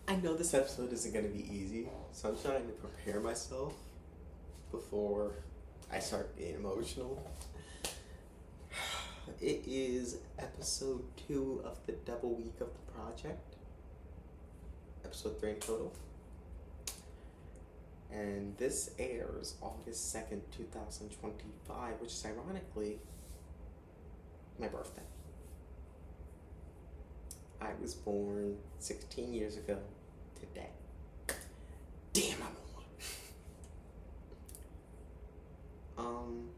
I know this episode isn't going to be easy, so I'm trying to prepare myself before I start getting emotional. It is episode 2 of the double week of the project, episode 3 in total. And this airs August 2nd, 2025, which is ironically my birthday. I was born 16 years ago today. Damn, I'm old. Um,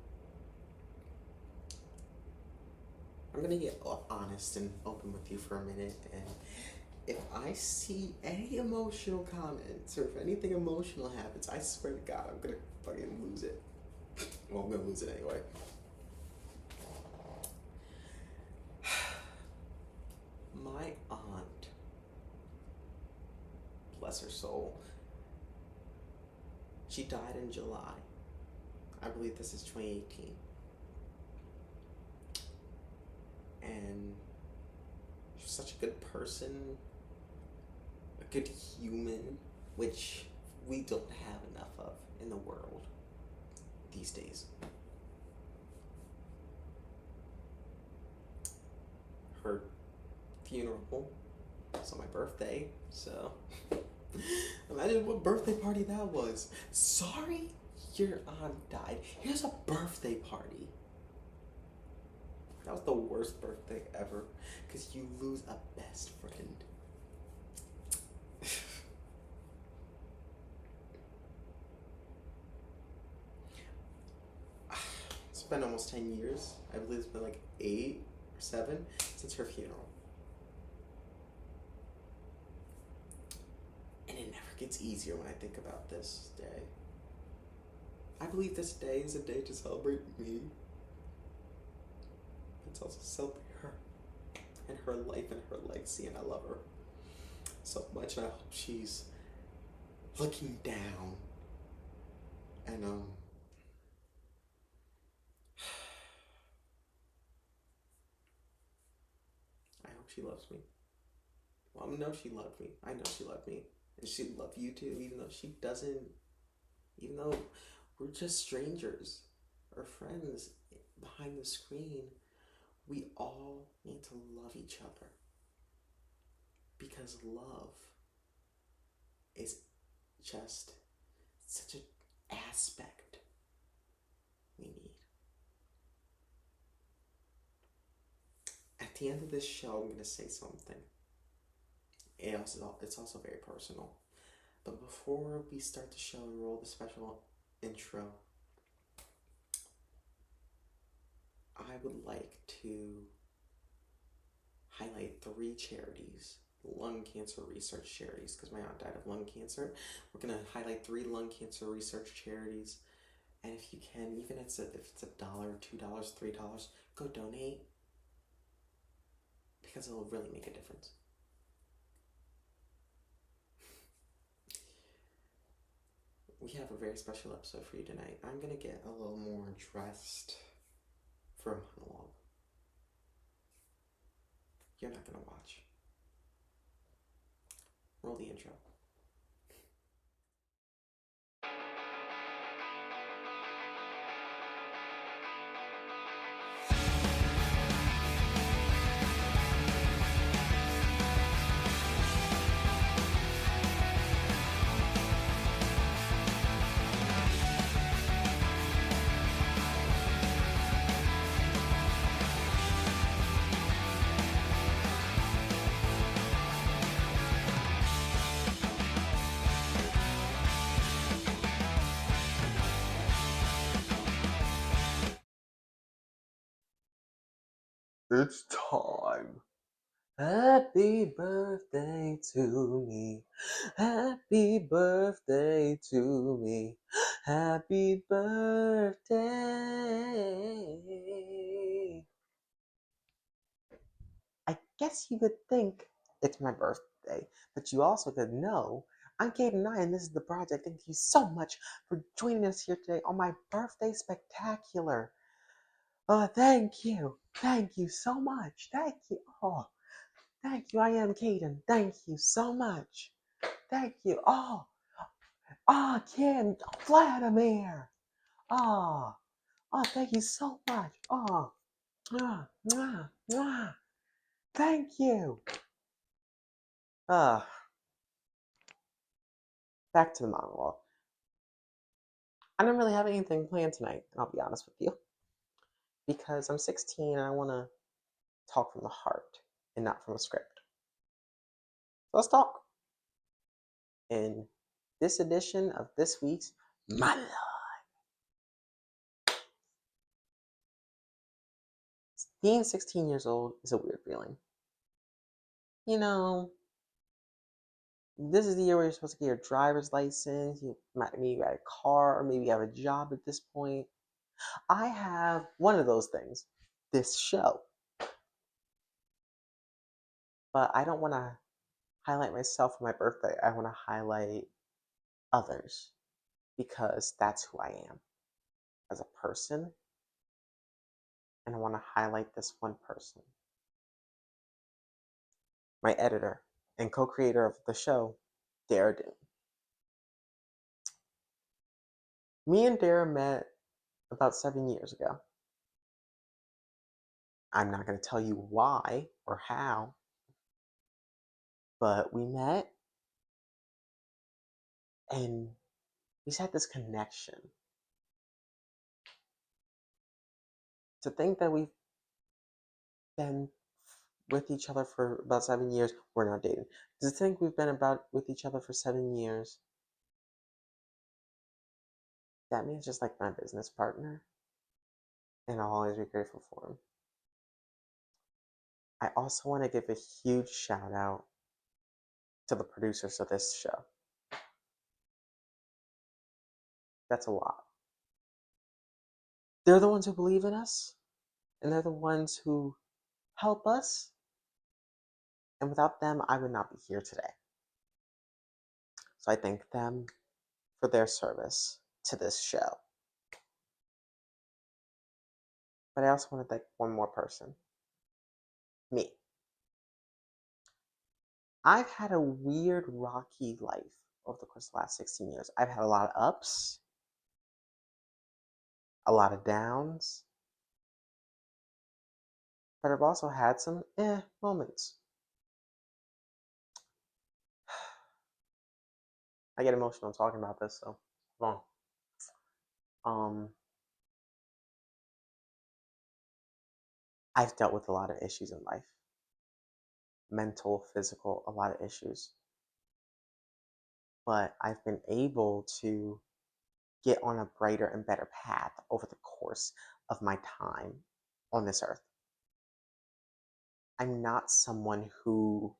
I'm gonna get honest and open with you for a minute, and if I see any emotional comments or if anything emotional happens, I swear to God, I'm gonna fucking lose it. Well, I'm gonna lose it anyway. My aunt, bless her soul, she died in July. I believe this is 2018. And she's such a good person, a good human, which we don't have enough of in the world these days. Her funeral was on my birthday, so imagine what birthday party that was. Sorry your aunt died. Here's a birthday party. That was the worst birthday ever, because you lose a best friend. It's been almost 10 years. I believe it's been like 8 or 7 since her funeral. And it never gets easier when I think about this day. I believe this day is a day to celebrate me. It's also celebrate her and her life and her legacy, and I love her so much, and I hope she's looking down and I hope she loves me. Well, I know she loved me. I know she loved me. And she'd love you too, even though she doesn't, even though we're just strangers or friends behind the screen. We all need to love each other, because love is just such an aspect we need. At the end of this show, I'm going to say something. It's also very personal. But before we start the show and roll the special intro, I would like to highlight 3 charities, lung cancer research charities, because my aunt died of lung cancer. We're going to highlight 3 lung cancer research charities. And if you can, even if it's $1, $2, $3, go donate, because it'll really make a difference. We have a very special episode for you tonight. I'm going to get a little more dressed for a monologue. You're not going to watch. Roll the intro. It's time. Happy birthday to me. Happy birthday to me. Happy birthday. I guess you could think it's my birthday, but you also could know I'm Kate and I, and this is the project. Thank you so much for joining us here today on my birthday spectacular. Thank you. Thank you so much. Thank you. Oh, thank you. I am Caden. Thank you so much. Thank you. Kim, Vladimir. Oh, thank you so much. Mwah, mwah, mwah. Thank you. Uh, Back to the monologue. I don't really have anything planned tonight, I'll be honest with you, because I'm 16 and I want to talk from the heart and not from a script. So let's talk. In this edition of this week's monologue. Being 16 years old is a weird feeling. You know, this is the year where you're supposed to get your driver's license. Maybe you got a car, or maybe you have a job at this point. I have one of those things, this show. But I don't want to highlight myself for my birthday. I want to highlight others because that's who I am as a person. And I want to highlight this one person. My editor and co-creator of the show, Dara Doom. Me and Dara met about 7 years ago. I'm not going to tell you why or how, but we met and we just had this connection. To think that we've been with each other for about 7 years, we're not dating. To think we've been with each other for 7 years, that means just like my business partner, and I'll always be grateful for him. I also want to give a huge shout out to the producers of this show. That's a lot. They're the ones who believe in us, and they're the ones who help us. And without them, I would not be here today. So I thank them for their service to this show. But I also want to thank one more person. Me. I've had a weird, rocky life over the course of the last 16 years. I've had a lot of ups, a lot of downs, but I've also had some moments. I get emotional talking about this, so hold on. I've dealt with a lot of issues in life. Mental, physical, a lot of issues. But I've been able to get on a brighter and better path over the course of my time on this earth. I'm not someone who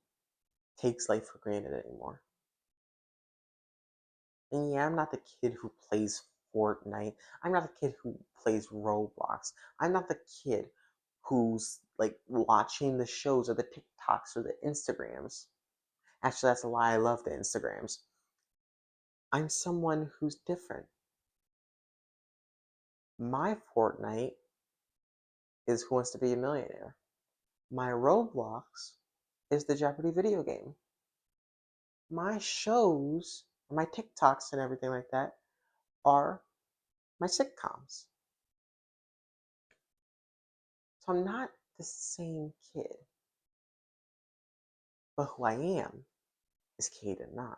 takes life for granted anymore. And yeah, I'm not the kid who plays Fortnite. I'm not the kid who plays Roblox. I'm not the kid who's like watching the shows or the TikToks or the Instagrams. Actually, that's a lie. I love the Instagrams. I'm someone who's different. My Fortnite is Who Wants to Be a Millionaire. My Roblox is the Jeopardy video game. My shows, my TikToks and everything like that are my sitcoms. So I'm not the same kid. But who I am is Kate and I.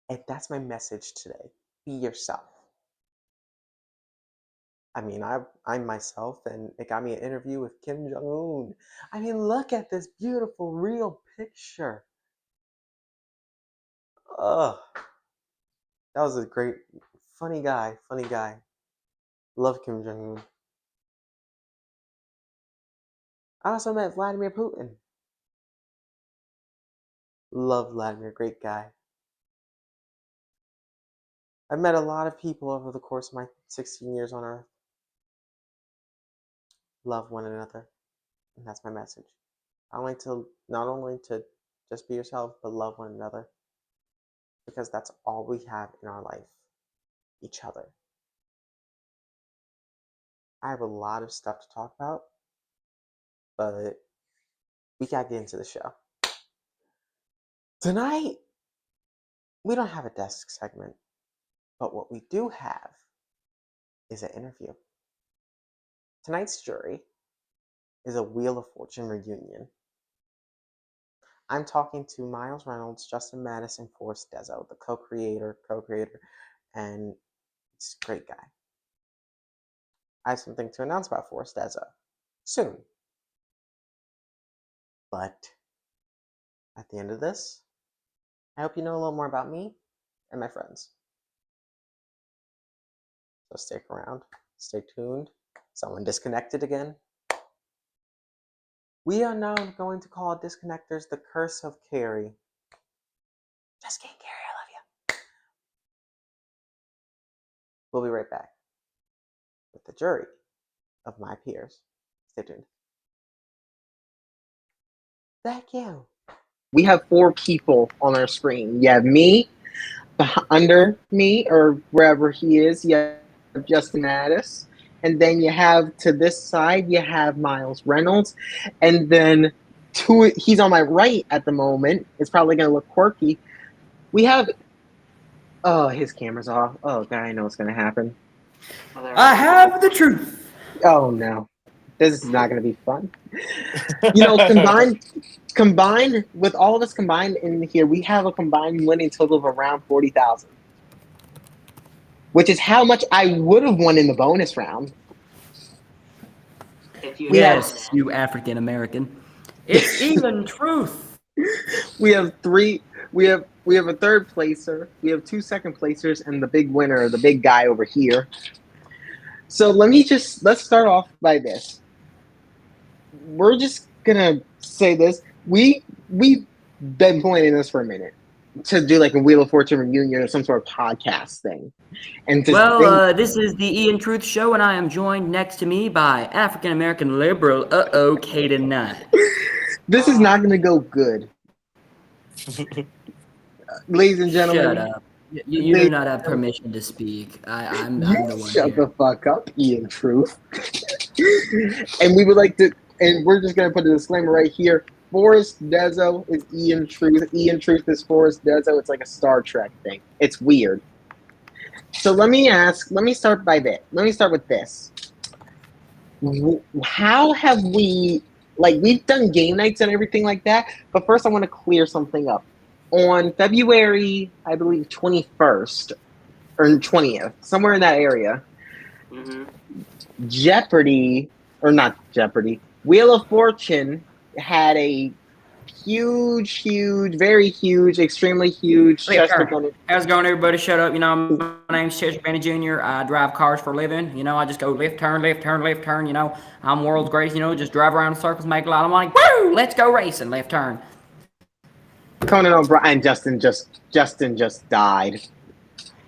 And that's my message today. Be yourself. I mean, I'm myself, and it got me an interview with Kim Jong-un. I mean, look at this beautiful, real picture. Ugh. That was a great, funny guy. Love Kim Jong-un. I also met Vladimir Putin. Love Vladimir, great guy. I've met a lot of people over the course of my 16 years on Earth. Love one another. And that's my message. Not only to just be yourself, but love one another. Because that's all we have in our life. Each other. I have a lot of stuff to talk about, but we gotta get into the show. Tonight, we don't have a desk segment, but what we do have is an interview. Tonight's jury is a Wheel of Fortune reunion. I'm talking to Miles Reynolds, Justin Madison, Forrest Dezo, the co-creator, and he's a great guy. I have something to announce about Forrest Dezo soon. But at the end of this, I hope you know a little more about me and my friends. So stick around, stay tuned. Someone disconnected again. We are now going to call disconnectors the curse of Carrie. Just kidding, Carrie, I love you. We'll be right back with the jury of my peers. Stay tuned. Thank you. We have 4 people on our screen. You have me, under me, or wherever he is, you have Justin Addis. And then you have to this side, you have Miles Reynolds. And then he's on my right at the moment. It's probably going to look quirky. We have, oh, his camera's off. Oh, God, I know what's going to happen. I have the truth. Oh, no. This is not going to be fun. You know, combined with all of us combined in here, we have a combined winning total of around 40,000, which is how much I would have won in the bonus round. Yes, you African American. It's even truth. We have 3. We have a third placer. We have 2 second placers, and the big winner, the big guy over here. So let's start off by this. We're just gonna say this. We've been planning this for a minute to do like a Wheel of Fortune reunion or some sort of podcast thing. And this is the Ian Truth Show, and I am joined next to me by African American liberal Kaden Knight. This is not gonna go good. Ladies and gentlemen. Shut up. You do not have permission to speak. I'm the one. Shut the fuck up, Ian Truth. And we would like to, and we're just gonna put a disclaimer right here. Forrest Dezo is Ian Truth. Ian Truth is Forrest Dezo. It's like a Star Trek thing. It's weird. So let me start with this. How have we've done game nights and everything like that, but first I want to clear something up. On February, I believe 21st or 20th, somewhere in that area, Wheel of Fortune had a huge, very huge, extremely huge Chester Bennett. How's it going, everybody? Shut up. You know, my name's Chester Bennett Jr. I drive cars for a living. You know, I just go left turn. You know, I'm world's greatest. You know, just drive around in circles, make a lot of money. Woo! Let's go racing. Left turn. Conan O'Brien, Justin just died.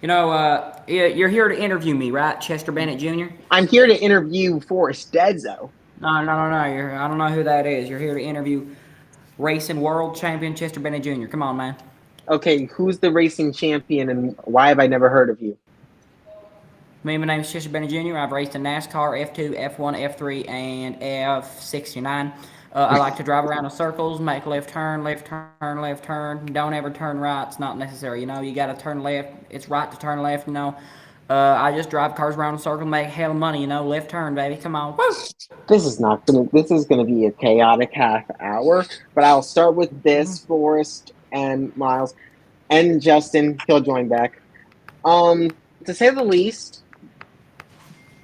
You know, you're here to interview me, right, Chester Bennett Jr.? I'm here to interview Forrest Dezo. No. I don't know who that is. You're here to interview racing world champion Chester Bennett Jr. Come on, man. Okay, who's the racing champion, and why have I never heard of you? My name's Chester Bennett Jr. I've raced in NASCAR, F2, F1, F3, and F69. I like to drive around in circles, make left turn. Don't ever turn right. It's not necessary. You know, you got to turn left. It's right to turn left, you know. I just drive cars around in circles, make hell of money, you know. Left turn, baby. Come on. Woo! This is gonna be a chaotic half hour, but I'll start with this, Forrest and Miles and Justin. He'll join back. To say the least,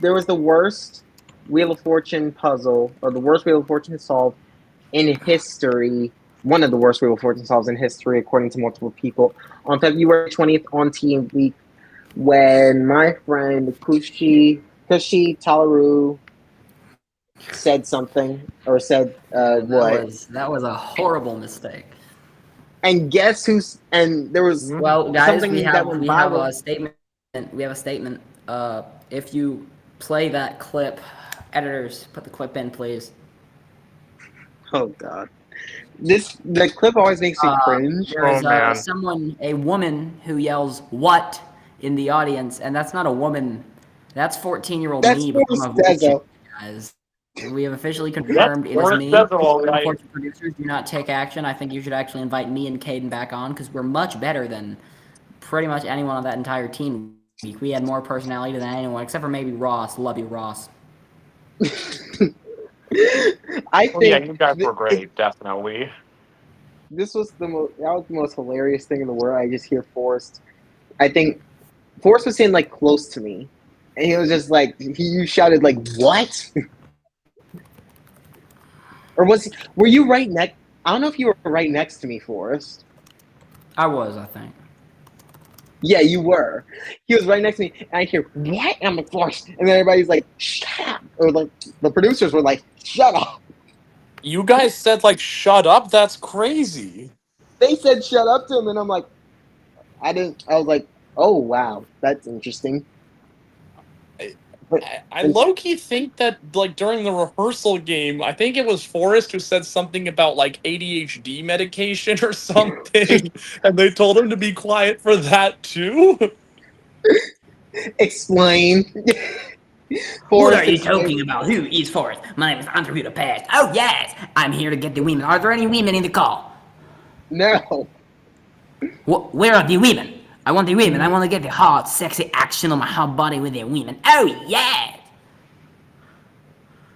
there was the worst Wheel of Fortune puzzle, or the worst Wheel of Fortune solved in history. One of the worst Wheel of Fortune solves in history, according to multiple people, on February 20th on Team Week, when my friend Kushi Talaru said something, or said what? That was a horrible mistake. And guess who's? And there was guys, we have a statement. We have a statement. If you play that clip, editors, put the clip in, please. Oh God, the clip always makes me cringe. There's a woman who yells "what" in the audience, and that's not a woman. That's 14-year-old me. That's Forrest Dezo. Guys. We have officially confirmed it is Forrest me. says it all right. Unfortunately, producers do not take action. I think you should actually invite me and Caden back on because we're much better than pretty much anyone on that entire team. We had more personality than anyone, except for maybe Ross. Love you, Ross. I Well, yeah, think you guys were great, definitely. this was the most hilarious thing in the world. I just hear Forrest. I think Forrest was sitting like close to me, and he was just like you shouted like what? Or were you right next? I don't know if you were right next to me, Forrest. I was, I think. Yeah, you were. He was right next to me, and I hear what? And I'm like Forrest, and then everybody's like shut up, or like the producers were like shut up. You guys said, like, shut up? That's crazy. They said shut up to him, and I'm like, I was like, oh wow, that's interesting. I low-key think that, like, during the rehearsal game, I think it was Forrest who said something about, like, ADHD medication or something, and they told him to be quiet for that, too? Explain. What are you talking about? Who is Forrest? My name is Andre Budapest. Oh, yes! I'm here to get the women. Are there any women in the call? No. Where are the women? I want the women. I want to get the hot, sexy action on my hot body with the women. Oh, yeah!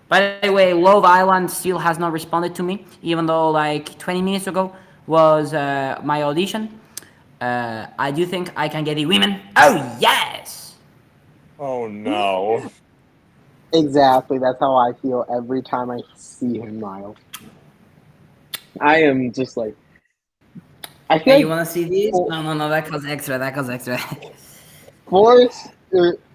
By the way, Love Island still has not responded to me, even though, like, 20 minutes ago was my audition. I do think I can get the women. Oh, yes! Oh, no. Exactly. That's how I feel every time I see him, Miles. I am just like. I feel Hey, you like want to see these? No, that costs extra. That costs extra. Forrest,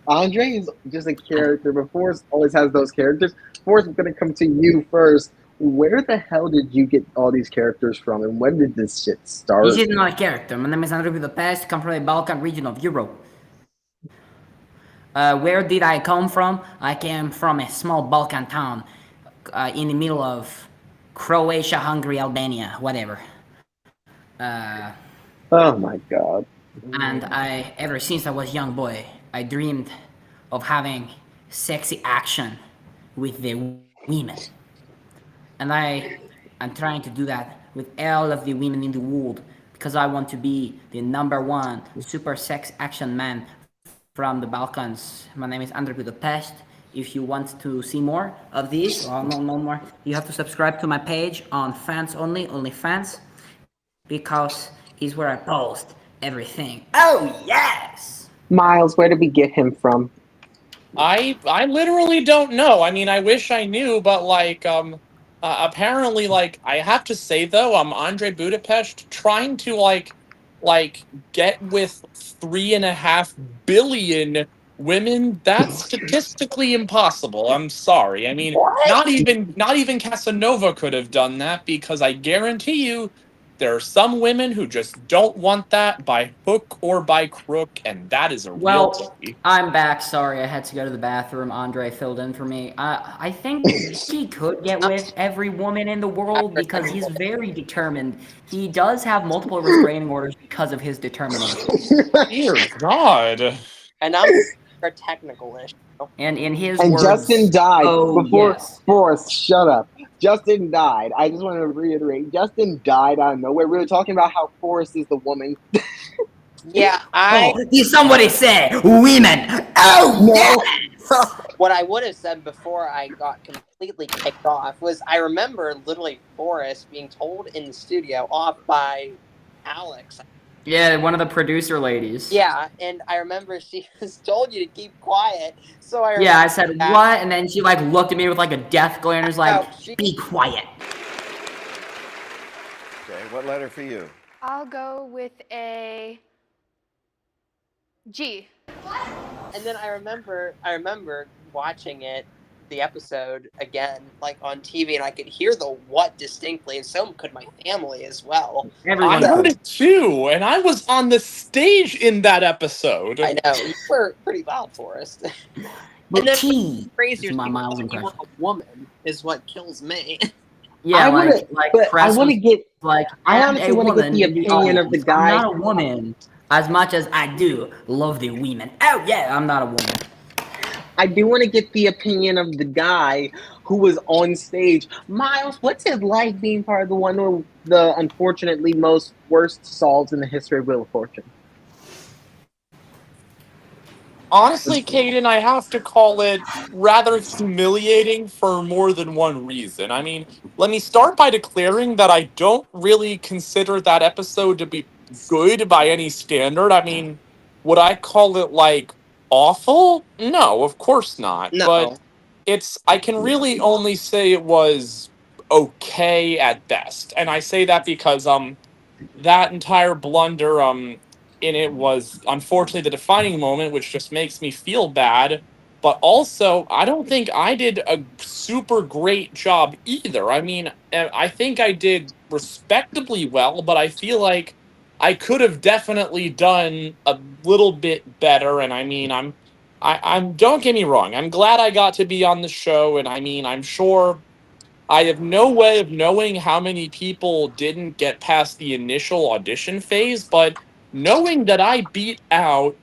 Andre is just a character, but Forrest always has those characters. Forrest, I'm going to come to you first. Where the hell did you get all these characters from, and when did this shit start? This is not a character. My name is Andre Budapest. Come from the Balkan region of Europe. Where did I come from? I came from a small Balkan town in the middle of Croatia, Hungary, Albania, whatever. Oh my god. And ever since I was a young boy, I dreamed of having sexy action with the women. And I'm trying to do that with all of the women in the world because I want to be the #1 super sex action man from the Balkans. My name is Andre Budapest. If you want to see more of these, or no more, you have to subscribe to my page on Fans Only Fans, because it's where I post everything. Oh, yes! Miles, where did we get him from? I literally don't know. I mean, I wish I knew, but, like, apparently, like, I have to say, though, Andre Budapest trying to, like, get with 3.5 billion women, that's statistically impossible. I'm sorry. I mean, not even Casanova could have done that, because I guarantee you there are some women who just don't want that by hook or by crook, and that is a real pity. I'm back. Sorry, I had to go to the bathroom. Andre filled in for me. I think he could get with every woman in the world because he's very determined. He does have multiple restraining orders because of his determination. Dear God. And I'm a technical issue. And in his And words, Justin died before yes. Forrest. Shut up. Justin died. I just want to reiterate. Justin died out of nowhere. We were talking about how Forrest is the woman. Yeah, Did somebody say women? Oh, No. What I would have said before I got completely kicked off was I remember literally Forrest being told in the studio off by Alex. Yeah, one of the producer ladies. Yeah, and I remember she was told you to keep quiet. So I Yeah, I said, what? And then she, like, looked at me with, like, a death glare and was like, be quiet. Okay, what letter for you? I'll go with a G. And then I remember watching the episode again, like on TV, and I could hear the what distinctly, and so could my family as well. Everyone I heard it too, and I was on the stage in that episode. I know, you were pretty loud for us. But And then T crazier is my thing, Miles you were impression. a woman is what kills me. Yeah, I wanna- but press I want to was get. like, I I'm honestly a want to get woman the in the opinion of the audience. guy. I'm not a woman as much as I do love the women. Oh yeah, I'm not a woman. I do want to get the opinion of the guy who was on stage. Miles, what's it like being part of the one of the unfortunately most worst solves in the history of Wheel of Fortune? Honestly, Caden, I have to call it rather humiliating for more than one reason. I mean, let me start by declaring that I don't really consider that episode to be good by any standard. I mean, would I call it, like, awful? No, of course not. But No. I can really only say it was okay at best. And I say that because, that entire blunder in it was unfortunately the defining moment, which just makes me feel bad. But also, I don't think I did a super great job either. I mean, I think I did respectably well, but I feel like I could have definitely done a little bit better. And I mean, I'm don't get me wrong, I'm glad I got to be on the show, and I mean, I'm sure I have no way of knowing how many people didn't get past the initial audition phase, but knowing that I beat out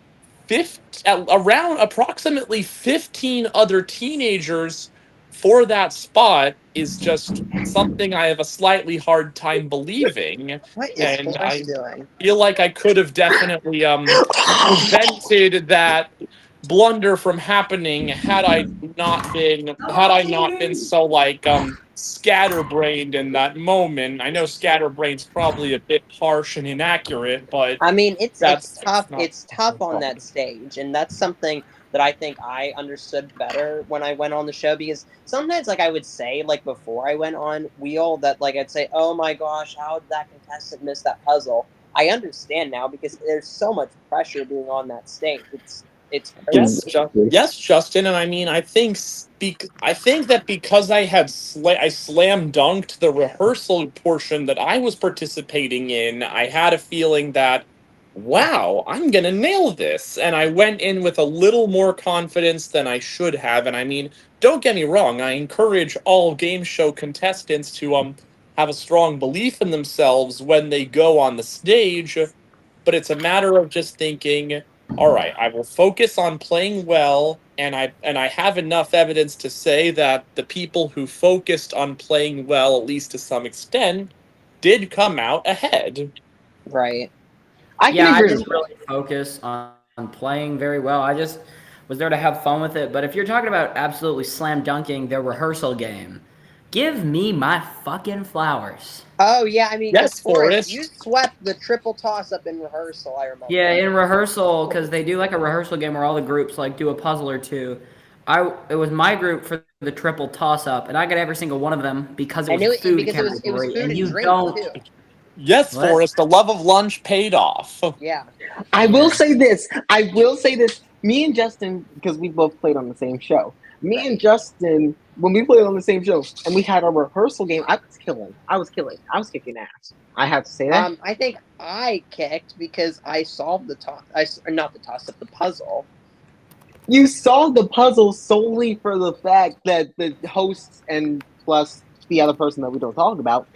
around approximately 15 other teenagers for that spot is just something I have a slightly hard time believing. What is And I Forrest doing? feel like I could have definitely prevented that blunder from happening had I not been so like scatterbrained in that moment. I know scatterbrained's probably a bit harsh and inaccurate, but I mean, it's tough. that's not It's tough on that stage, and that's something that I think I understood better when I went on the show, because sometimes, like, I would say, like, before I went on Wheel, that, like, I'd say, oh my gosh, how did that contestant miss that puzzle? I understand now, because there's so much pressure being on that stage. It's crazy. Yes, Justin, and I mean, I think that because I slam dunked the rehearsal portion that I was participating in, I had a feeling that, wow, I'm gonna nail this, and I went in with a little more confidence than I should have. And I mean, don't get me wrong, I encourage all game show contestants to have a strong belief in themselves when they go on the stage, but it's a matter of just thinking, all right, I will focus on playing well, and I have enough evidence to say that the people who focused on playing well, at least to some extent, did come out ahead. Right. I Yeah, can I agree. didn't really focus on playing very well. I just was there to have fun with it. But if you're talking about absolutely slam dunking the rehearsal game, give me my fucking flowers. Oh yeah, I mean, Yes, Forrest, you Forrest. swept the triple toss up in rehearsal. I remember. Yeah, in rehearsal, because they do like a rehearsal game where all the groups like do a puzzle or two. It was my group for the triple toss up, and I got every single one of them because it I was knew a it food because it was category, food and and you drink don't. too. Yes, What? Forrest, the love of lunch paid off. Yeah. I will say this. Me and Justin, because we both played on the same show. Me and Justin, when we played on the same show and we had a rehearsal game, I was killing. I was kicking ass. I have to say that. I think I kicked because I solved the toss. Not the toss up, the puzzle. You solved the puzzle solely for the fact that the hosts and plus the other person that we don't talk about,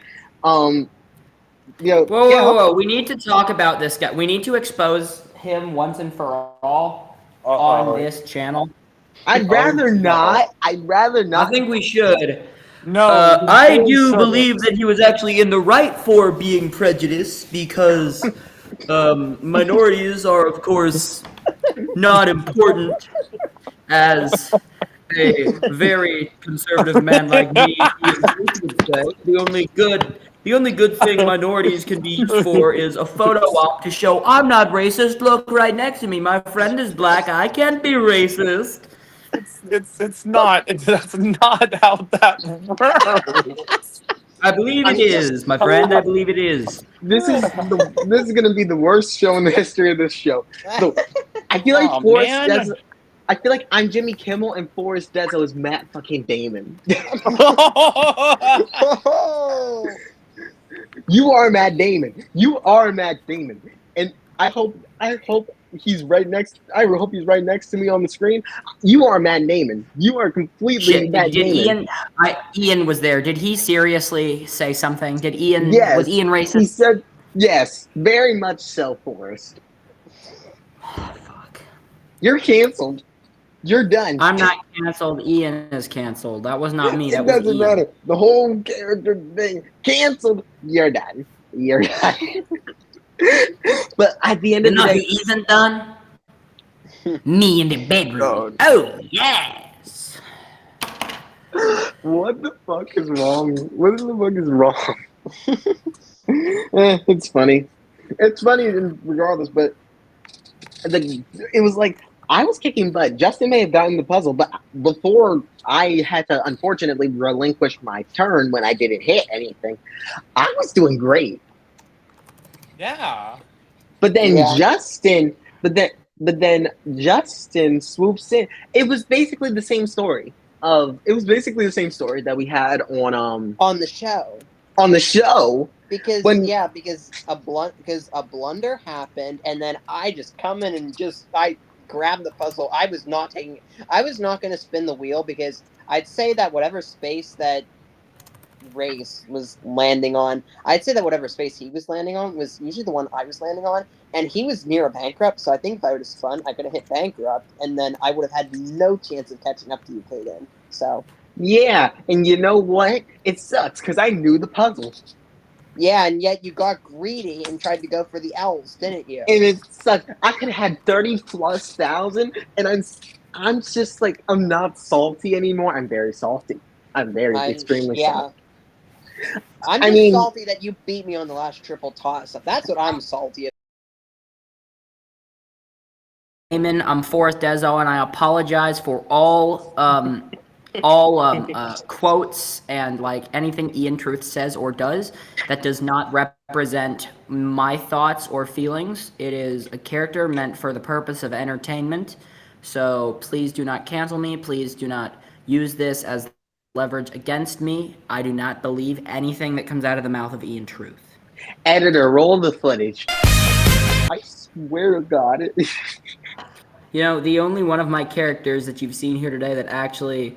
Whoa. We need to talk about this guy. We need to expose him once and for all on this channel. I'd rather not. I'd rather not. I think we should. No, I do believe that he was actually in the right for being prejudiced because minorities are, of course, not important, as a very conservative man like me would say. The only good thing minorities can be used for is a photo op to show I'm not racist. Look right next to me. My friend is black. I can't be racist. It's not. That's not how that works. I believe it is, my friend. I believe it is. This is going to be the worst show in the history of this show. So, I feel like I feel like I'm Jimmy Kimmel and Forrest Dezo is Matt fucking Damon. You are Matt Damon. You are Matt Damon. And I hope he's right next. I hope he's right next to me on the screen. You are Matt Damon. You are completely Matt Damon. Ian was there. Did he seriously say something? Was Ian racist? He said yes, very much so, Forrest. Oh, fuck. You're canceled. You're done. I'm not canceled. Ian is canceled. That was not me. It That was doesn't Ian. matter. The whole character thing canceled. You're done. You're done. But at the end You of the know who day, isn't done? Me in the bedroom. Oh. Oh, yes. what the fuck is wrong? What the fuck is wrong? It's funny. It's funny regardless, but it was like I was kicking butt. Justin may have gotten the puzzle, but before I had to unfortunately relinquish my turn when I didn't hit anything, I was doing great. Yeah. But then Yeah. Justin, but then Justin swoops in. It was basically the same story that we had On the show. on the show. Because When- because a blunder happened, and then I just come in and I grabbed the puzzle. I was not going to spin the wheel, because I'd say that whatever space that Race was landing on, I'd say that whatever space he was landing on was usually the one I was landing on, and he was near a bankrupt. So I think if I would have spun, I could have hit bankrupt, and then I would have had no chance of catching up to you, Kaden. So Yeah, and you know what? It sucks because I knew the puzzle. yeah, and yet you got greedy and tried to go for the L's, didn't you? And it sucks. I could have had 30,000+, and I'm just like, I'm not salty anymore. I'm very salty. I'm extremely salty. I'm just salty that you beat me on the last triple toss. That's what I'm salty about. I'm Forrest Dezo, and I apologize for all quotes and like anything Ian Truth says or does that does not represent my thoughts or feelings. It is a character meant for the purpose of entertainment. So please do not cancel me. Please do not use this as leverage against me. I do not believe anything that comes out of the mouth of Ian Truth. Editor, roll the footage. I swear to God. You know, the only one of my characters that you've seen here today that actually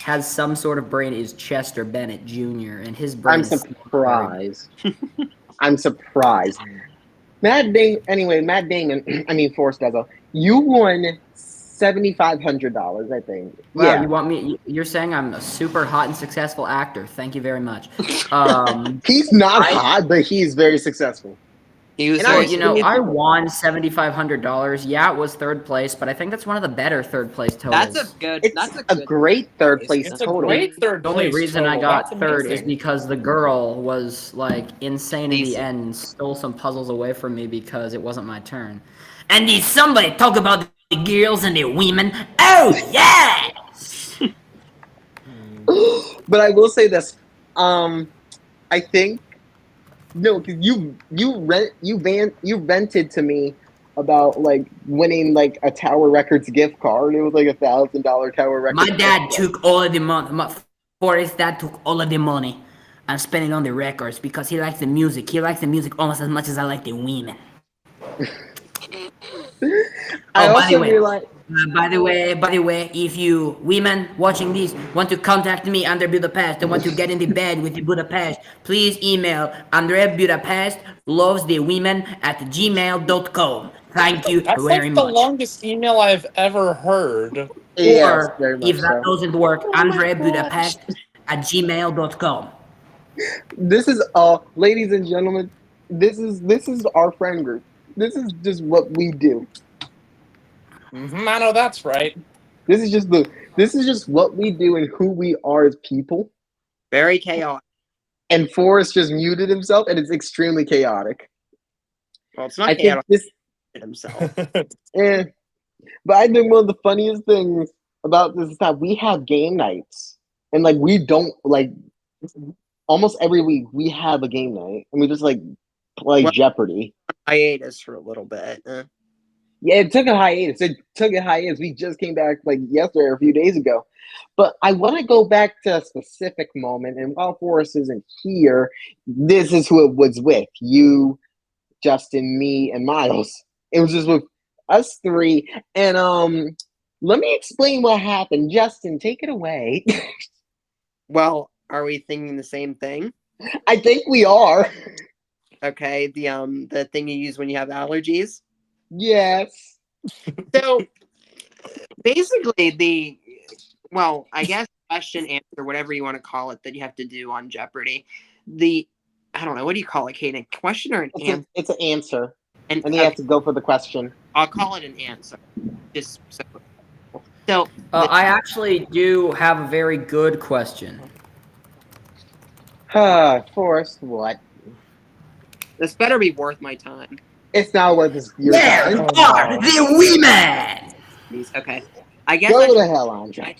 has some sort of brain is Chester Bennett Jr., and his brain I'm is surprised. I'm surprised. Matt Damon, I mean, Forrest Dezo, you won $7,500, I think. Wow, Yeah. you want me? You're saying I'm a super hot and successful actor. Thank you very much. He's not hot, but he's very successful. He was, I won $7,500. Yeah, it was third place, but I think that's one of the better third place totals. It's a great third place It's total. a great third The only place reason I total. got That's third is amazing. because the girl was like insane in the end and stole some puzzles away from me because it wasn't my turn. And did somebody talk about the girls and the women? Oh yes! But I will say this. I think no, because you vented to me about like winning like a Tower Records gift card. It was like $1,000 Tower Records. My dad took all of the money. Forrest's dad took all of the money I'm spending on the records because he likes the music. He likes the music almost as much as I like the women. By the way, if you women watching this want to contact me, Andre Budapest, and want to get in the bed with the Budapest, please email Andre Budapest loves the women at gmail.com. Thank you That's very like much. the longest email I've ever heard. Yes, very Or much if that so. doesn't work, Andre Budapest at gmail.com. This is ladies and gentlemen, this is our friend group. This is just what we do. I know that's right. This is just what we do and who we are as people. very chaotic. And Forrest just muted himself, and it's extremely chaotic. Well, it's not I think chaotic himself. But I think one of the funniest things about this is that we have game nights, and like we don't like almost every week we have a game night, and we just like play Jeopardy. Hiatus for a little bit. Yeah, it took a hiatus. We just came back like yesterday or a few days ago. But I want to go back to a specific moment, and while Forrest isn't here, this is who it was with. You, Justin, me, and Miles. It was just with us three. And let me explain what happened. Justin, take it away. Well, are we thinking the same thing? I think we are. Okay, the thing you use when you have allergies. Yes. So basically I guess question, answer, whatever you want to call it, that you have to do on Jeopardy. I don't know, what do you call it, Kaden? Question or an answer? It's an answer. And you have to go for the question. I'll call it an answer. Just so. I actually do have a very good question. Forrest, what? This better be worth my time. It's not worth your time. The women! Okay. I guess Go to hell, Andre.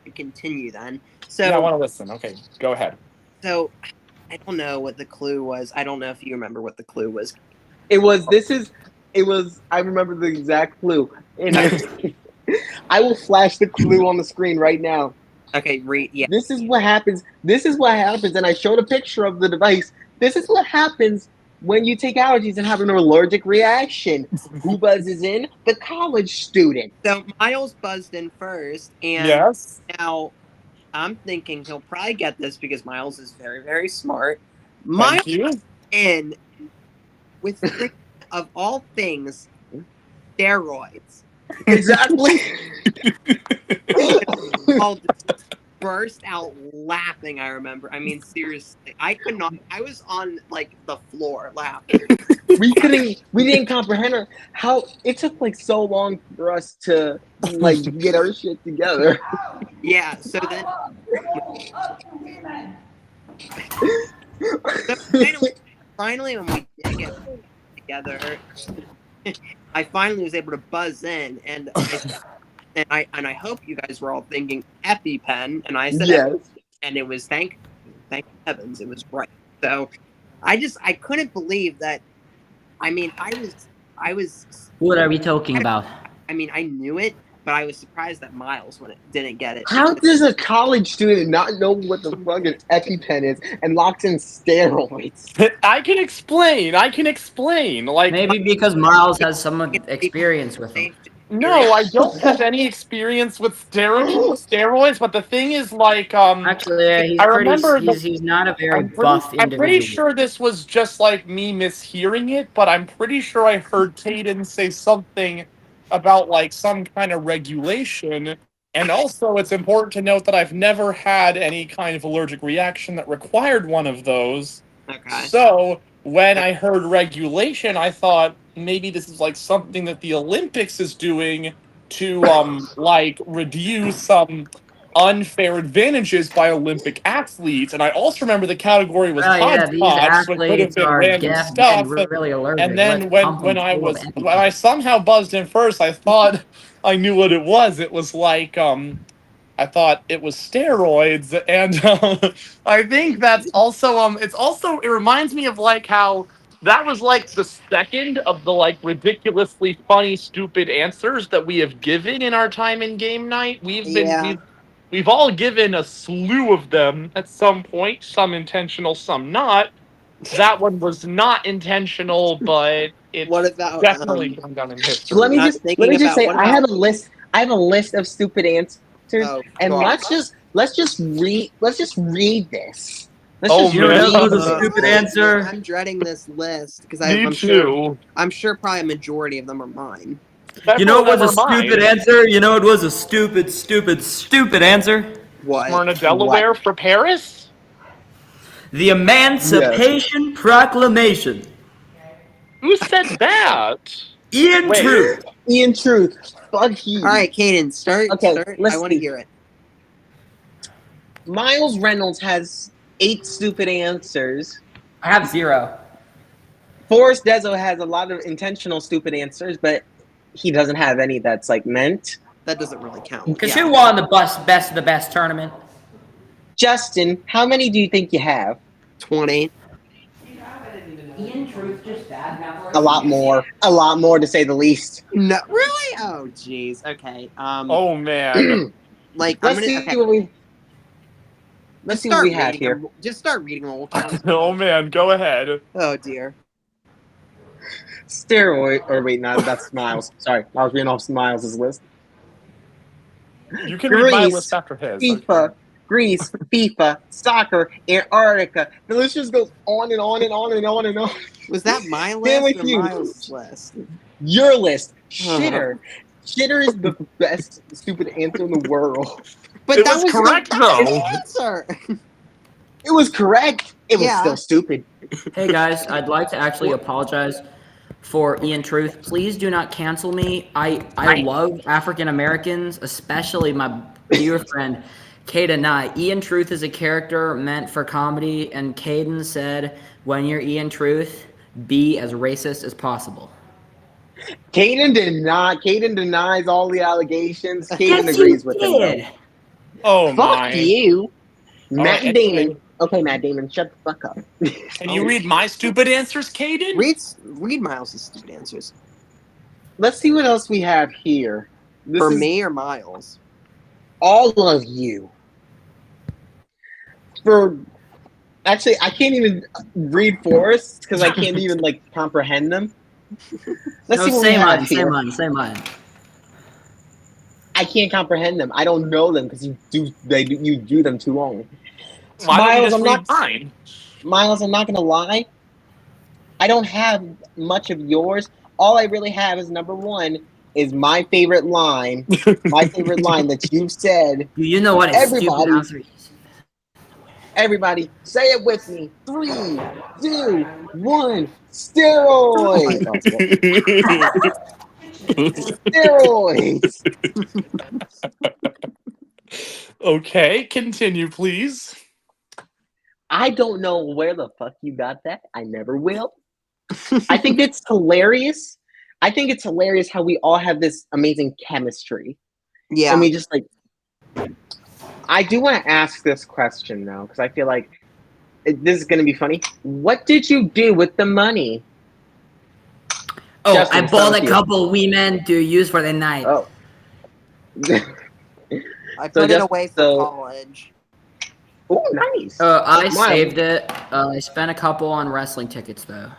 I continue then. So Yeah, I want to listen. Okay, go ahead. So I don't know what the clue was. I don't know if you remember what the clue was. I remember the exact clue. And I will flash the clue on the screen right now. Okay, yeah. This is what happens. And I showed a picture of the device. This is what happens when you take allergies and have an allergic reaction. Who buzzes in? The college student. So Miles buzzed in first, and Yes. now I'm thinking he'll probably get this because Miles is very, very smart. Thank you. In with of all things, steroids. Exactly. All burst out laughing. I remember. I mean, seriously, I could not. I was on like the floor laughing. we didn't comprehend how it took like so long for us to like get our shit together. Yeah. So then. Finally, when we did get together, I finally was able to buzz in, and I hope you guys were all thinking EpiPen, and I said yes, and it was thank heavens it was right. So I couldn't believe that. I mean, I was. What are we talking about? I mean, I knew it, but I was surprised that Miles didn't get it. How does a college student not know what the fucking EpiPen is and locks in steroids? I can explain. Like Maybe because Miles has some experience with them. No, I don't have any experience with steroids, but the thing is, like, Actually, he's not a very buff individual. I'm pretty sure this was just like me mishearing it, but I'm pretty sure I heard Caden say something about like some kind of regulation. And also, it's important to note that I've never had any kind of allergic reaction that required one of those. Okay. So when I heard regulation, I thought maybe this is like something that the Olympics is doing to like reduce some unfair advantages by Olympic athletes. And I also remember the category was hodgepodge, so it could have been random stuff. Really allergic. And then when I somehow buzzed in first, I thought I knew what it was. It was like I thought it was steroids, and I think that's also it reminds me of like how that was like the second of the like ridiculously funny, stupid answers that we have given in our time in game night. We've all given a slew of them at some point, some intentional, some not. That one was not intentional, but it's definitely gone down in history. Let me just say I have a list of stupid answers. And let's just read this. You know what was a stupid answer? I'm dreading this list because I'm sure probably a majority of them are mine. You know what was a stupid answer? You know what was a stupid answer? What? Smyrna, Delaware for Paris? The Emancipation Proclamation. Who said that? Ian Truth. Ian Truth. Fuck you. All right, Caden, start. Okay, start. let's I want to see. hear it. Miles Reynolds has 8 stupid answers. I have 0. Forrest Dezo has a lot of intentional stupid answers, but he doesn't have any that's like meant. That doesn't really count. Because who won the best of the best tournament? Justin, how many do you think you have? 20. Ian Truth just bad now. A lot more to say the least. No, really? Oh, jeez. Okay. Oh man. Like Let's see what we have here. Just start reading them. Oh man, go ahead. Oh dear. Steroid, or wait, no, that's Miles. Sorry, I was reading off Miles' list. You can read my list after his. FIFA, Greece, FIFA, soccer, Antarctica. The list just goes on and on and on and on and on. Was that my Damn list with or you. Miles' list? Your list, shitter. Shitter is the best stupid answer in the world. But It that was correct, the though. answer. It was correct. It was Yeah. still stupid. Hey guys, I'd like to actually apologize for Ian Truth. Please do not cancel me. I love African Americans, especially my dear friend Caden Nye. Ian Truth is a character meant for comedy, and Caden said, when you're Ian Truth, be as racist as possible. Caden denies all the allegations. Caden Yes, agrees you with him, though. did. Oh Fuck my. you. Matt anyway. Damon. Okay, Matt Damon, shut the fuck up. Can you read my stupid answers, Caden? Read Miles' stupid answers. Let's see what else we have here. This For is me or Miles? all of you. Actually, I can't even read Forrest because I can't even comprehend them. Let's see what we have here. Say mine. I can't comprehend them. I don't know them because you do them too long. Why don't you Miles, just read mine? Miles, I'm not gonna lie. I don't have much of yours. All I really have is number one is my favorite line. My favorite line that you said. Do you know what a stupid answer is? Everybody, say it with me. 3, 2, 1. Steroids. Steroids. Okay, continue, please. I don't know where the fuck you got that. I never will. I think it's hilarious. I think it's hilarious how we all have this amazing chemistry. Yeah. And we just I do want to ask this question though, because I feel like this is going to be funny. What did you do with the money? Oh, Justin, I bought a you. couple women to use for the night. Oh. I put it away for college. Oh, nice. I saved it. I spent a couple on wrestling tickets though.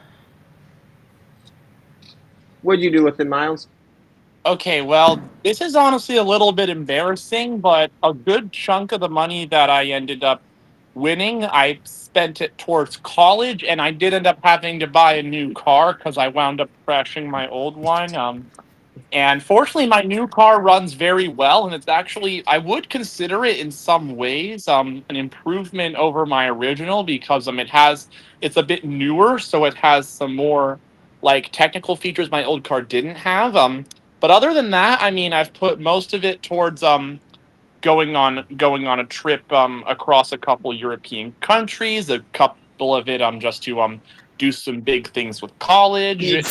What'd you do with it, Miles? Okay, well, this is honestly a little bit embarrassing, but a good chunk of the money that I ended up winning, I spent it towards college, and I did end up having to buy a new car because I wound up crashing my old one. And fortunately, my new car runs very well, and it's actually, I would consider it in some ways an improvement over my original because it's a bit newer, so it has some more technical features my old car didn't have. But other than that, I mean, I've put most of it towards going on a trip across a couple European countries, a couple of it just to do some big things with college, and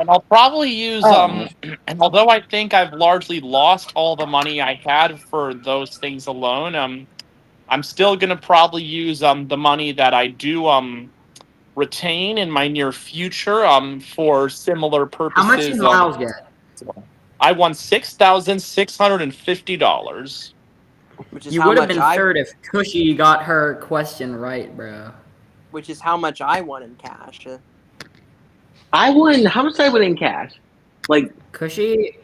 I'll probably use and although I think I've largely lost all the money I had for those things alone, I'm still gonna probably use the money that I do retain in my near future for similar purposes. How much did Miles get? I won $6,650. You would have been third if Cushy got her question right, bro. Which is how much I won in cash. I won. How much did I win in cash? Cushy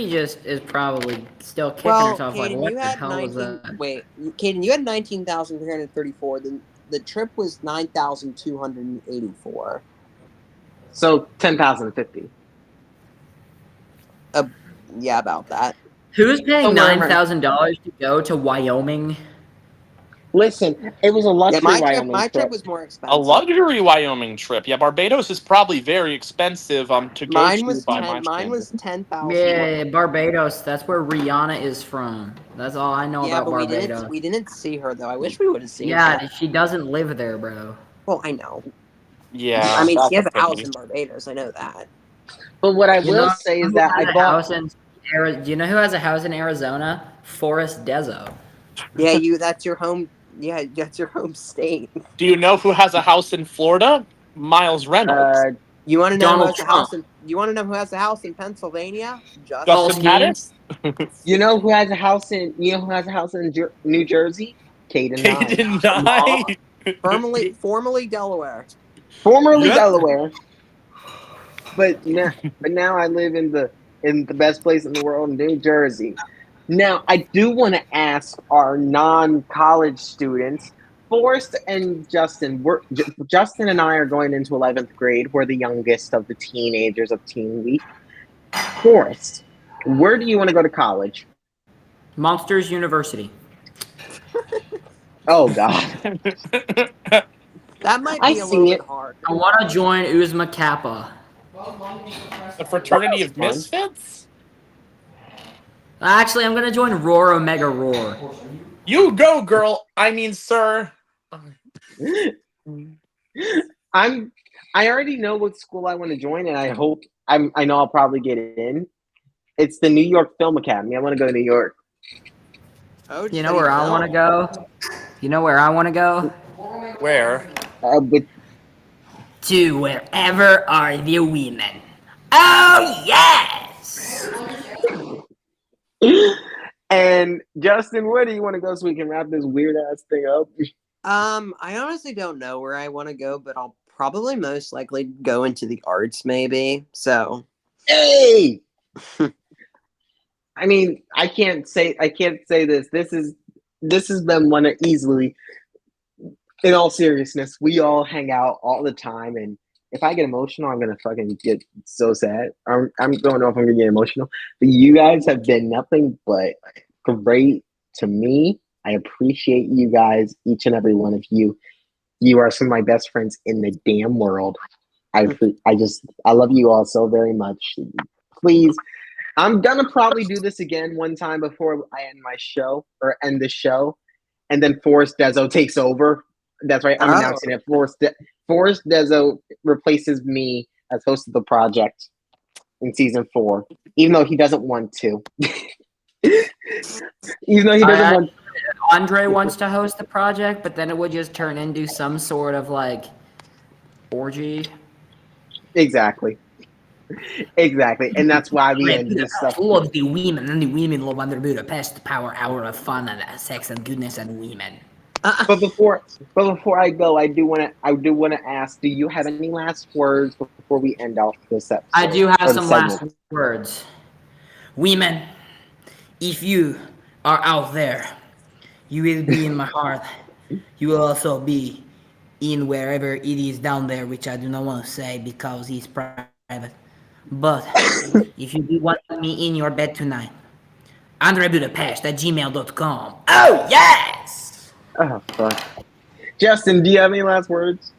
just is probably still kicking herself. Caden, What the hell was that? Wait, Caden, you had 19,334. The trip was 9,284. So 10,050. Yeah, about that. Who's paying $9,000 to go to Wyoming? Listen, it was a luxury Wyoming my trip trip. was more expensive. A luxury Wyoming trip. Yeah, Barbados is probably very expensive to go mine to was by 10, my Mine was standards. 10,000. Yeah, Barbados. That's where Rihanna is from. That's all I know about Barbados. We didn't see her though. I wish we would have seen her. Yeah, she doesn't live there, bro. Well, I know. Yeah. I mean, she has a house in Barbados. I know that. But what I will say is that I bought. Do you know who has a house in Arizona? Forrest Dezo. Yeah, that's your home. Yeah, that's your home state. Do you know who has a house in Florida? Miles Reynolds. You want to know Donald who has a house in? You want to know who has a house in Pennsylvania? Justin Mattis. You know who has a house in? You know who has a house in New Jersey? Caden Nye. Formerly Delaware. Formerly Delaware. But now I live in the best place in the world, New Jersey. Now, I do want to ask our non-college students, Forrest and Justin. Justin and I are going into 11th grade. We're the youngest of the teenagers of Teen Week. Forrest, where do you want to go to college? Monsters University. Oh God, That might I be a little see bit it. hard. I want to join Uzma Kappa. The fraternity That's of fun. misfits? Actually, I'm gonna join Roar Omega Roar. You go, girl. I mean, sir. I already know what school I want to join, and I know I'll probably get in. It's the New York Film Academy. I want to go to New York. Oh, You know where I want to go? You know where I want to go? Where? With To wherever are the women. Oh yes! and Justin, where do you want to go so we can wrap this weird ass thing up? I honestly don't know where I want to go, but I'll probably most likely go into the arts, maybe. So, Hey, I mean, I can't say this. This has been one of easily. In all seriousness, we all hang out all the time, and if I get emotional, I'm gonna fucking get so sad. I'm don't know if I'm gonna get emotional, but you guys have been nothing but great to me. I appreciate you guys, each and every one of you. You are some of my best friends in the damn world. I love you all so very much. Please, I'm gonna probably do this again one time before I end my show or end the show, and then Forrest Dezo takes over. That's right. I'm announcing it. Forrest Dezo replaces me as host of the project in season 4, even though he doesn't want to. Even though he doesn't want. Andre wants to host the project, but then it would just turn into some sort of like orgy. Exactly. And that's why we end this stuff. Full of the women, and the women love under Budapest, the power hour of fun and sex and goodness and women. But before I go, I do want to ask: do you have any last words before we end off this episode? I do have some last words. Women, if you are out there, you will be in my heart. You will also be in wherever it is down there, which I do not want to say because it's private. But if you do want me in your bed tonight, AndreBudapest@gmail.com. Oh, yes! Oh, fuck. Justin, do you have any last words?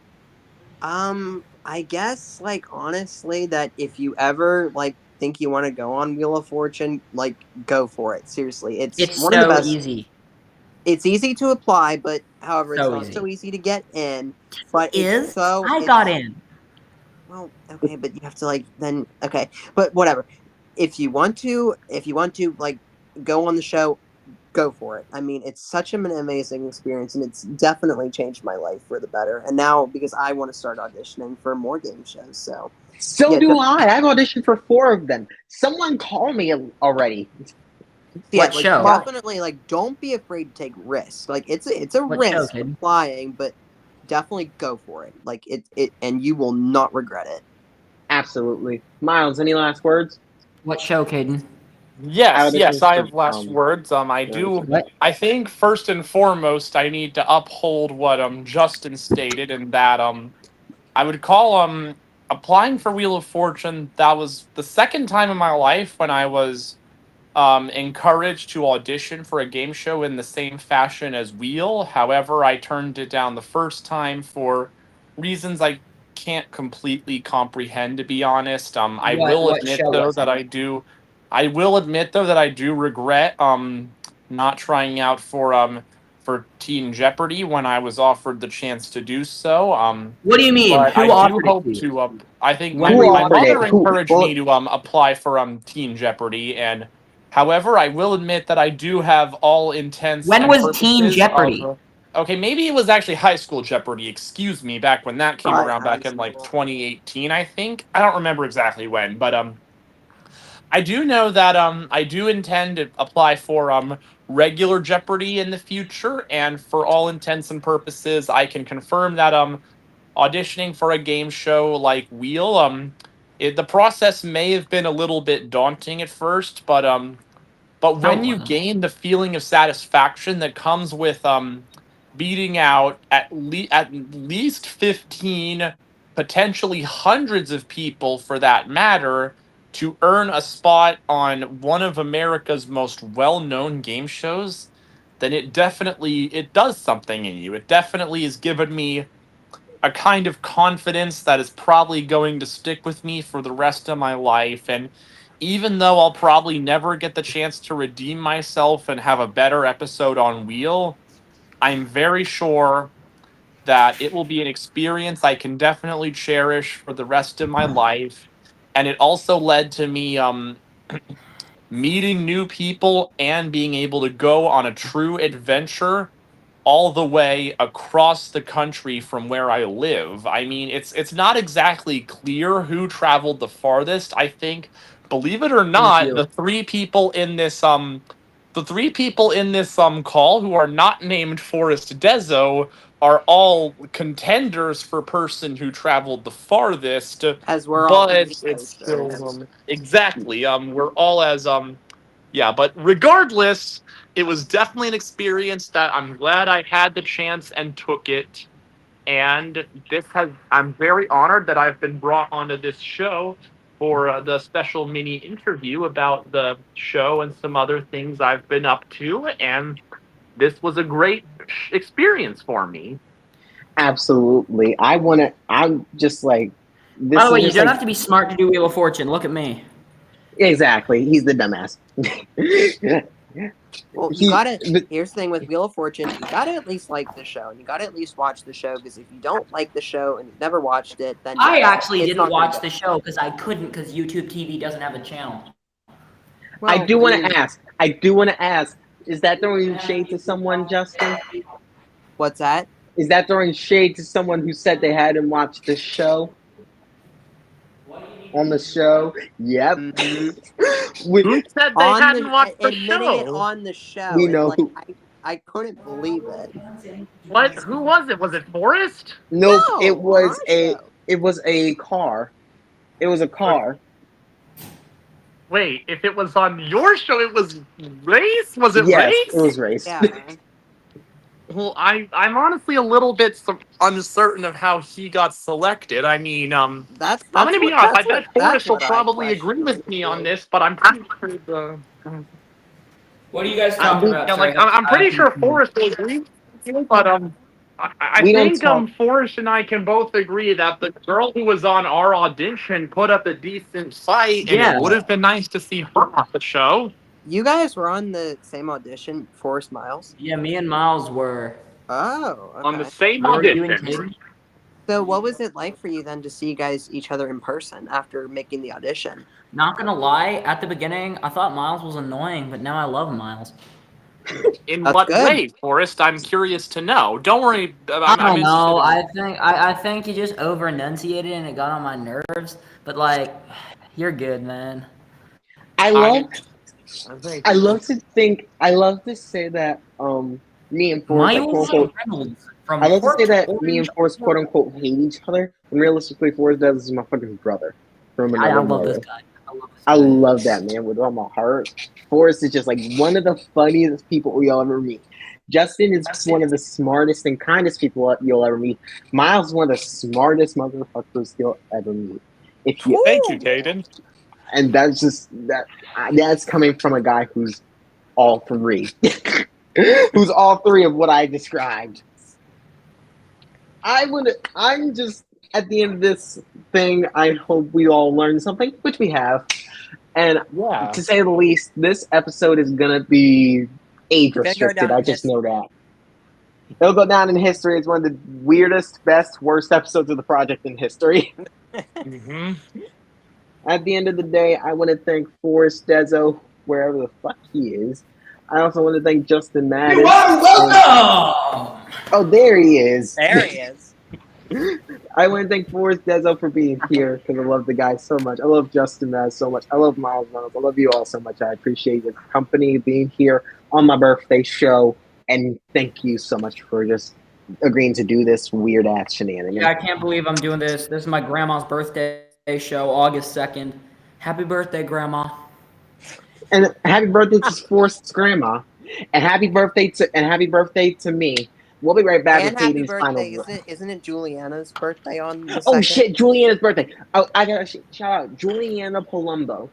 I guess, like, honestly, that if you ever, like, think you want to go on Wheel of Fortune, like, go for it. Seriously. It's one of the best. Easy. It's easy to apply, but however, it's So not easy. so easy to get in. But I got in. Well, okay, but you have to, like, then, okay. But whatever. If you want to, like, go on the show, go for it. I mean, it's such an amazing experience, and it's definitely changed my life for the better. And now, because I want to start auditioning for more game shows, so. So do I. I've auditioned for 4 of them. Someone call me already. Yeah, What like, show? definitely, like, don't be afraid to take risks. Like, it's a What risk show, kid? applying, but definitely go for it. Like, it, and you will not regret it. Absolutely. Miles, any last words? What show, Caden? Yes, I have last words. What? I think first and foremost, I need to uphold what Justin stated, and that I would call applying for Wheel of Fortune. That was the second time in my life when I was encouraged to audition for a game show in the same fashion as Wheel. However, I turned it down the first time for reasons I can't completely comprehend, to be honest. I will admit though that I do. I will admit though that I do regret not trying out for Teen Jeopardy when I was offered the chance to do so. What do you mean? But Who I do offered hope it to you? to. I think When my offered mother it? encouraged me to apply for Teen Jeopardy, and however, I will admit that I do have all intents. When and was Teen purposes Jeopardy? Okay, maybe it was actually High School Jeopardy. Excuse me, back when that came Probably around back high in like school. 2018, I think. I don't remember exactly when, but I do know that I do intend to apply for regular Jeopardy in the future, and for all intents and purposes, I can confirm that auditioning for a game show like Wheel the process may have been a little bit daunting at first, but when you gain the feeling of satisfaction that comes with beating out at least 15, potentially hundreds of people for that matter, to earn a spot on one of America's most well-known game shows, then it does something in you. It definitely has given me a kind of confidence that is probably going to stick with me for the rest of my life. And even though I'll probably never get the chance to redeem myself and have a better episode on Wheel, I'm very sure that it will be an experience I can definitely cherish for the rest of my life. And it also led to me meeting new people and being able to go on a true adventure all the way across the country from where I live. I mean, it's not exactly clear who traveled the farthest. I think, believe it or not, the three people in this call who are not named Forrest Dezo are all contenders for person who traveled the farthest. As we're all But East it's Coasters. still exactly we're all as yeah, but regardless, it was definitely an experience that I'm glad I had the chance and took it. And I'm very honored that I've been brought onto this show for the special mini interview about the show and some other things I've been up to. And this was a great experience for me. Absolutely. I'm just like, this By the way, is you just don't like, have to be smart to do Wheel of Fortune. Look at me. exactly. He's the dumbass. Well, here's the thing with Wheel of Fortune, you gotta at least like the show, and you gotta at least watch the show, because if you don't like the show and you've never watched it, then I yeah, actually it's didn't not gonna watch go. the show because I couldn't, because YouTube TV doesn't have a channel. Well, I do want mean, to ask, is that throwing shade to someone, Justin? what's that? Is that throwing shade to someone who said they hadn't watched the show? On the show? Yep. Mm-hmm. Who said they hadn't watched the Admitting it show? on the show, We it's know like, who. I couldn't believe it. What? Who was it? Was it Forrest? Nope, No, it was on our show. it was a car. It was a car. Wait, if it was on your show, it was Race? Was it Yes, Race? it was Race. Yeah. Well, I'm honestly a little bit uncertain of how he got selected. I mean, I'm going to be honest. I bet Forrest will probably agree with me on this, but I'm pretty sure What are you guys talking about? Sorry, I'm pretty sure Forrest will agree with you, but I We don't think talk. Forrest and I can both agree that the girl who was on our audition put up a decent fight, and Yeah. it would have been nice to see her on the show. You guys were on the same audition, Forrest Miles? Yeah, me and Miles were. Oh, okay. On the same Were you and audition. Katie? So what was it like for you then to see you guys each other in person after making the audition? Not gonna lie, at the beginning, I thought Miles was annoying, but now I love Miles. In That's what good. way, Forrest? I'm curious to know. Don't worry. I don't interested know. in- I think he just over enunciated and it got on my nerves. But like, you're good, man. I love to say that me and Forrest, like, quote Miles unquote, Reynolds from I love to Port say that me Orange. and Forrest, quote unquote, hate each other. And realistically, Forrest does is my fucking brother from I another love this mother. guy. I love that man with all my heart. Forrest is just like one of the funniest people you'll ever meet. Justin is one of the smartest and kindest people you'll ever meet. Miles is one of the smartest motherfuckers you'll ever meet. Thank you, Caden. And that's coming from a guy who's all three. Who's all three of what I described. I'm just at the end of this thing, I hope we all learned something, which we have. And Yeah. to say the least, this episode is gonna be age Gonna go restricted. down I in just know that. It'll go down in history as one of the weirdest, best, worst episodes of the project in history. Mm-hmm. At the end of the day, I want to thank Forrest Dezo, wherever the fuck he is. I also want to thank Justin Mattis. You are welcome! Oh, there he is. There he is. I want to thank Forrest Dezo for being here because I love the guy so much. I love Justin Mattis so much. I love Miles Reynolds. I love you all so much. I appreciate your company, being here on my birthday show, and thank you so much for just agreeing to do this weird ass shenanigans. Yeah, I can't believe I'm doing this. This is my grandma's birthday show, August 2nd. Happy birthday, Grandma. And happy birthday to Forrest's grandma, and happy birthday to me. We'll be right back And with happy Caden's final birthday! word. Isn't it Juliana's birthday on the Oh 2nd? shit, Juliana's birthday. Oh, I gotta shout out Juliana Palumbo.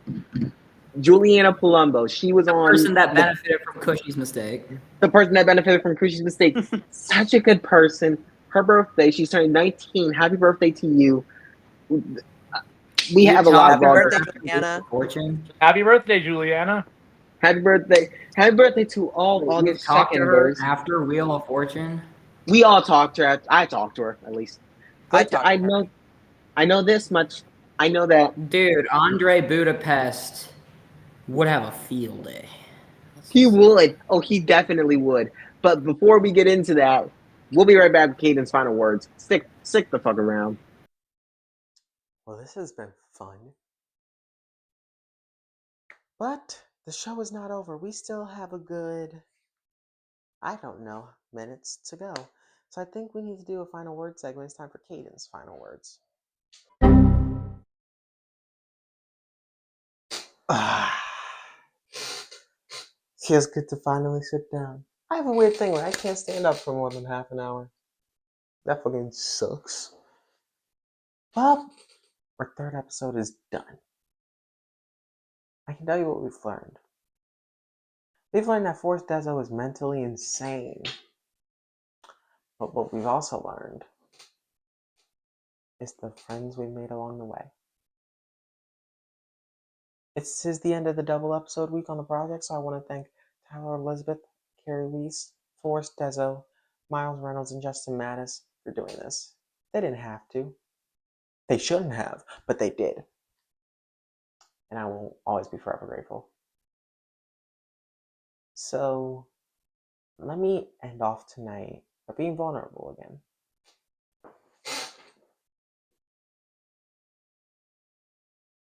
Juliana Palumbo. She was on Person that benefited from Cushy's mistake. the person that benefited from Cruci's mistake. Such a good person. Her birthday, she's turning 19. Happy birthday to you. We have a lot of Happy vlogs. birthday, After Juliana. Fortune. Happy birthday, Juliana. Happy birthday. Happy birthday to all You August talked to her check-in-bers. after Wheel of Fortune. We all talked to her. I talked to her, at least. But talked to her. I know this much. I know that Dude, Andre Budapest would have a field day. he would. Oh, he definitely would. But before we get into that, we'll be right back with Caden's final words. Stick the fuck around. Well, this has been fun. But the show is not over. We still have a good, I don't know, minutes to go. So I think we need to do a final word segment. It's time for Caden's final words. Feels good to finally sit down. I have a weird thing where I can't stand up for more than half an hour. That fucking sucks. Well, our third episode is done. I can tell you what we've learned. We've learned that Force Dezo is mentally insane. But what we've also learned is the friends we made along the way. This is the end of the double episode week on the project, so I want to thank Tyler Elizabeth, Carrie Weiss, Forrest Dezo, Miles Reynolds, and Justin Mattis for doing this. They didn't have to. They shouldn't have, but they did. And I will always be forever grateful. So, let me end off tonight by being vulnerable again.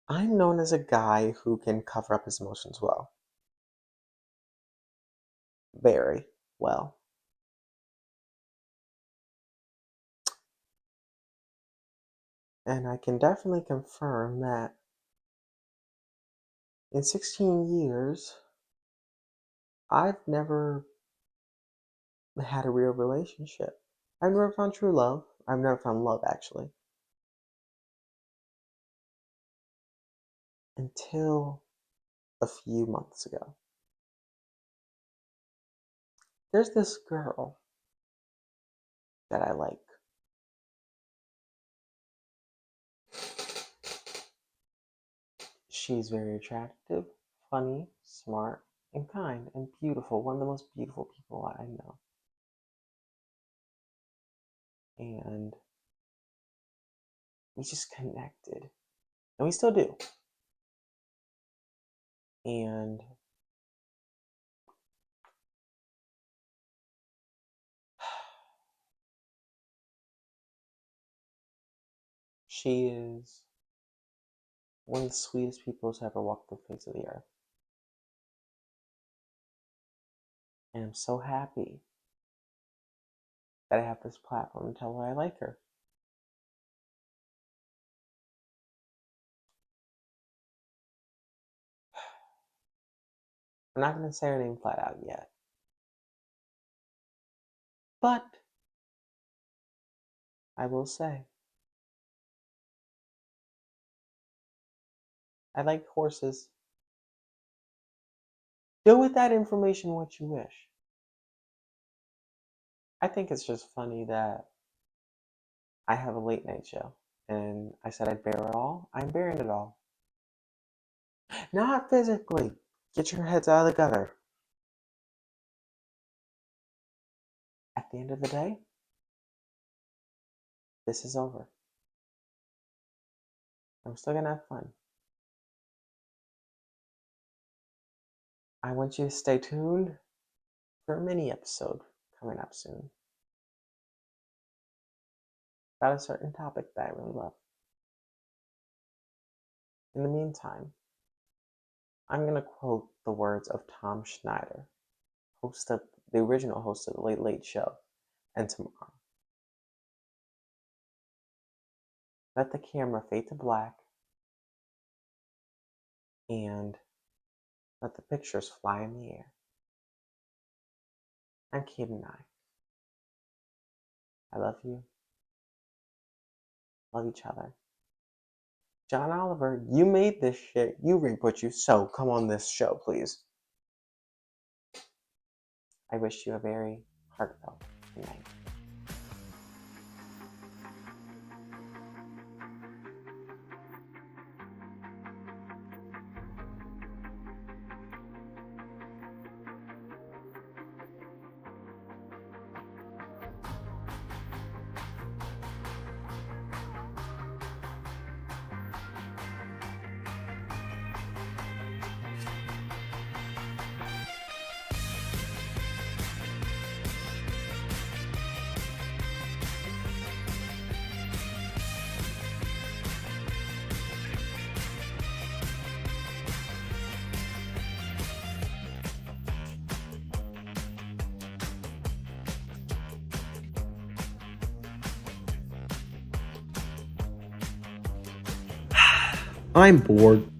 I'm known as a guy who can cover up his emotions well. Very well. And I can definitely confirm that in 16 years, I've never had a real relationship. I've never found true love. I've never found love, actually. Until a few months ago. There's this girl that I like. She's very attractive, funny, smart, and kind, and beautiful. One of the most beautiful people I know. And we just connected. And we still do. And she is one of the sweetest people to ever walk the face of the earth. And I'm so happy that I have this platform to tell her I like her. I'm not going to say her name flat out yet. But I will say, I like horses. Do with that information what you wish. I think it's just funny that I have a late night show. And I said I'd bear it all. I'm bearing it all. Not physically. Get your heads out of the gutter. At the end of the day, this is over. I'm still gonna have fun. I want you to stay tuned for a mini episode coming up soon about a certain topic that I really love. In the meantime, I'm going to quote the words of Tom Schneider, the original host of the Late Late Show, and Tomorrow. Let the camera fade to black, and let the pictures fly in the air. I'm Kate and I. I love you. Love each other. John Oliver, you made this shit. You reap what you sow. Come on this show, please. I wish you a very heartfelt good night. I'm bored.